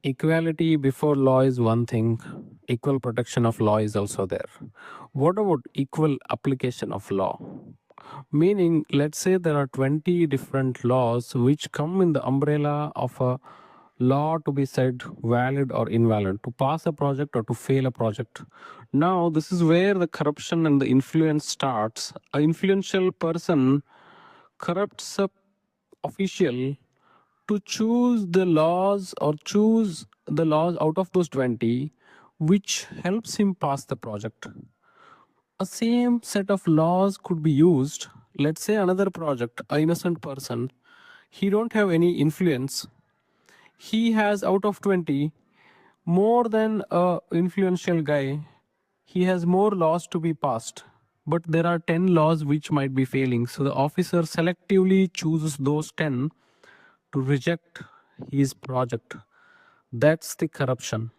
Equality before law is one thing, equal protection of law is also there. What about equal application of law? Meaning, let's say there are 20 different laws which come in the umbrella of a law to be said valid or invalid, to pass a project or to fail a project. Now, this is where the corruption and the influence starts. An influential person corrupts a official to choose the laws or choose the laws out of those 20 which helps him pass the project. A same set of laws could be used. Let's say another project, an innocent person, he don't have any influence, he has out of 20 more than a influential guy, he has more laws to be passed, but there are 10 laws which might be failing, so the officer selectively chooses those 10 to reject his project. That's the corruption.